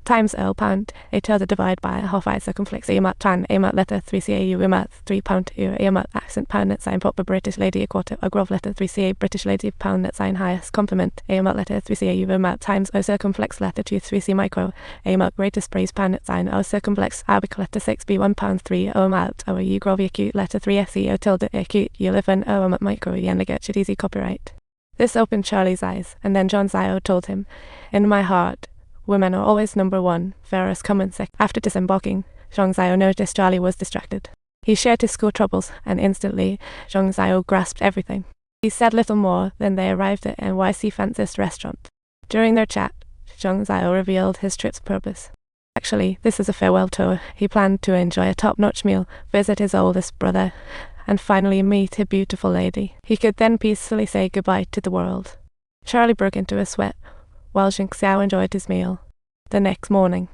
times £1 a tilde divided by a half I circumflex amat tan amat letter 3 ca amat £3 amat accent pound net sign proper British lady a quarter a grove letter 3 ca British lady pound net sign highest compliment amat letter 3 ca amat times o circumflex letter 2 3 c micro amat greatest praise pound net sign o circumflex arabic letter 6 b £1 3 o amat o u grove acute letter 3 se o tilde acute u live in o amat micro yen get should easy copyright. This opened Charlie's eyes, and then Zhongxiao told him, "In my heart, women are always number one, Ferris come in second." After disembarking, Zhongxiao noticed Charlie was distracted. He shared his school troubles, and instantly, Zhongxiao grasped everything. He said little more than they arrived at NYC fanciest restaurant. During their chat, Zhongxiao revealed his trip's purpose. Actually, this is a farewell tour. He planned to enjoy a top-notch meal, visit his oldest brother, and finally meet a beautiful lady. He could then peacefully say goodbye to the world. Charlie broke into a sweat, while Zhongxiao enjoyed his meal. The next morning,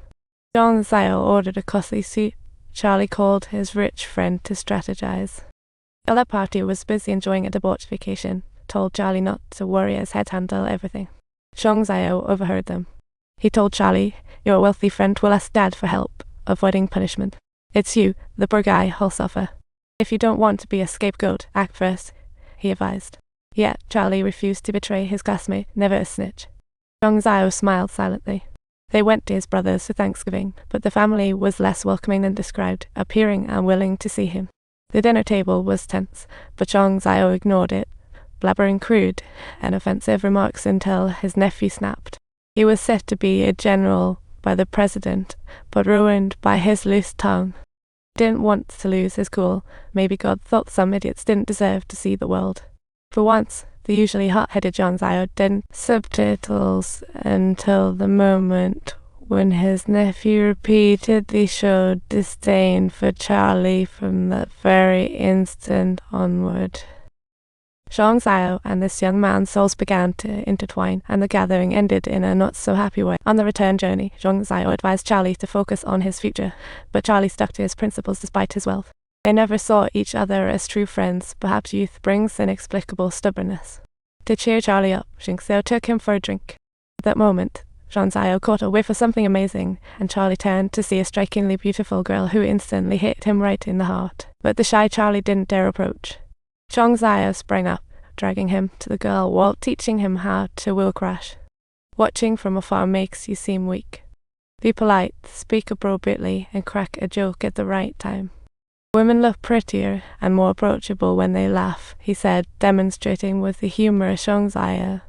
Zhongxiao ordered a costly suit. Charlie called his rich friend to strategize. The other party was busy enjoying a debauched vacation, told Charlie not to worry as he'd handle everything. Zhongxiao overheard them. He told Charlie, "Your wealthy friend will ask Dad for help, avoiding punishment. It's you, the poor guy, who'll suffer. If you don't want to be a scapegoat, act first," he advised. Yet Charlie refused to betray his classmate, never a snitch. Zhongxiao smiled silently. They went to his brother's for Thanksgiving, but the family was less welcoming than described, appearing unwilling to see him. The dinner table was tense, but Zhongxiao ignored it, blabbering crude and offensive remarks until his nephew snapped. He was said to be a general by the president, but ruined by his loose tongue. Didn't want to lose his cool. Maybe God thought some idiots didn't deserve to see the world. For once, the usually hot-headed Zhongxiao didn't subtitles until the moment when his nephew repeatedly showed disdain for Charlie from that very instant onward. Zhongxiao and this young man's souls began to intertwine, and the gathering ended in a not-so-happy way. On the return journey, Zhongxiao advised Charlie to focus on his future, but Charlie stuck to his principles despite his wealth. They never saw each other as true friends. Perhaps youth brings inexplicable stubbornness. To cheer Charlie up, Zhongxiao took him for a drink. At that moment, Zhongxiao caught a whiff of something amazing, and Charlie turned to see a strikingly beautiful girl who instantly hit him right in the heart. But the shy Charlie didn't dare approach. Zhongxiao sprang up, dragging him to the girl while teaching him how to will crash. Watching from afar makes you seem weak. Be polite, speak appropriately, and crack a joke at the right time. Women look prettier and more approachable when they laugh, he said, demonstrating with the humorous Zhongxiao.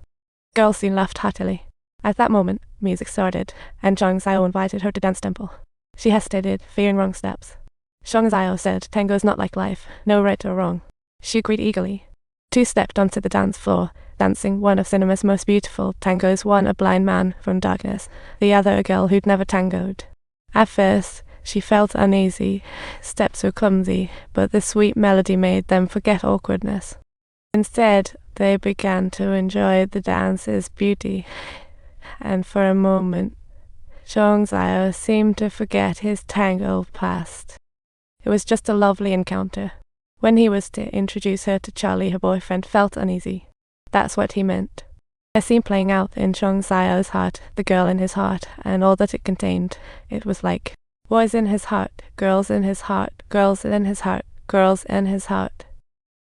Girl soon laughed heartily. At that moment, music started, and Zhongxiao invited her to dance temple. She hesitated, fearing wrong steps. Zhongxiao said, "Tango's not like life, no right or wrong." She agreed eagerly. Two stepped onto the dance floor, dancing one of cinema's most beautiful tangos, one a blind man from darkness, the other a girl who'd never tangoed. At first, she felt uneasy. Steps were clumsy, but the sweet melody made them forget awkwardness. Instead, they began to enjoy the dance's beauty, and for a moment, Zhongxiao seemed to forget his tango past. It was just a lovely encounter. When he was to introduce her to Charlie, her boyfriend felt uneasy. That's what he meant. A scene playing out in Zhongxiao's heart, the girl in his heart, and all that it contained. It was like, boys in his heart, girls in his heart, girls in his heart, girls in his heart.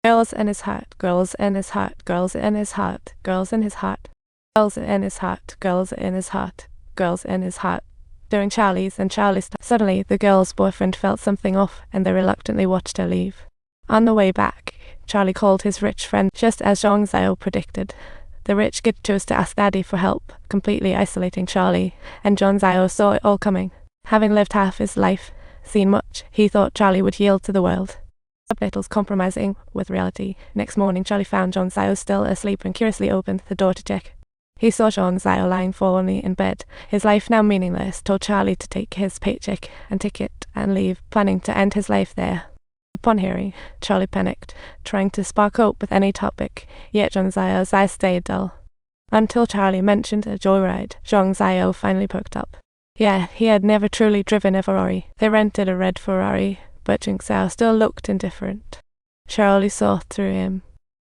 Girls in his heart, girls in his heart, girls in his heart, girls in his heart. Girls in his heart, girls in his heart, girls in his heart. During Charlie's and Charlie's time, suddenly the girl's boyfriend felt something off, and they reluctantly watched her leave. On the way back, Charlie called his rich friend, just as Zhongxiao predicted. The rich kid chose to ask Daddy for help, completely isolating Charlie, and Zhongxiao saw it all coming. Having lived half his life, seen much, he thought Charlie would yield to the world. Subtitles compromising with reality. Next morning, Charlie found Zhongxiao still asleep and curiously opened the door to check. He saw Zhongxiao lying forlornly in bed, his life now meaningless, told Charlie to take his paycheck and ticket and leave, planning to end his life there. Upon hearing, Charlie panicked, trying to spark hope with any topic, yet Zhongxiao's eyes stayed dull. Until Charlie mentioned a joyride, Zhongxiao finally perked up. Yeah, he had never truly driven a Ferrari. They rented a red Ferrari, but Zhongxiao still looked indifferent. Charlie saw through him.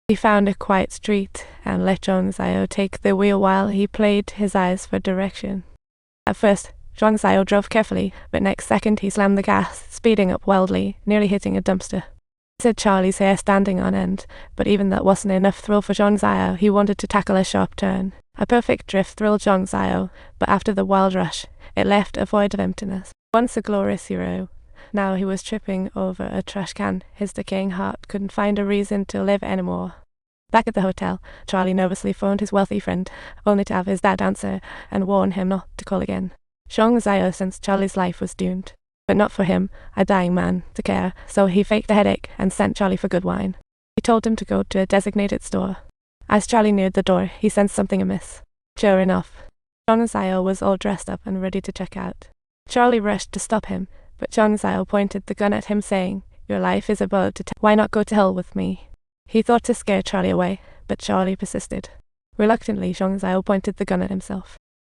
He found a quiet street and let Zhongxiao take the wheel while he played his eyes for direction. At first, Zhongxiao drove carefully, but next second he slammed the gas, speeding up wildly, nearly hitting a dumpster. He said Charlie's hair standing on end, but even that wasn't enough thrill for Zhongxiao. He wanted to tackle a sharp turn. A perfect drift thrilled Zhongxiao, but after the wild rush, it left a void of emptiness. Once a glorious hero, now he was tripping over a trash can. His decaying heart couldn't find a reason to live anymore. Back at the hotel, Charlie nervously phoned his wealthy friend, only to have his dad answer and warn him not to call again. Zhongxiao sensed Charlie's life was doomed, but not for him, a dying man, to care, so he faked a headache and sent Charlie for good wine. He told him to go to a designated store. As Charlie neared the door, he sensed something amiss. Sure enough, Zhongxiao was all dressed up and ready to check out. Charlie rushed to stop him, but Zhongxiao pointed the gun at him, saying, "Your life is a bullet to why not go to hell with me?" He thought to scare Charlie away, but Charlie persisted. Reluctantly, Zhongxiao pointed the gun at himself.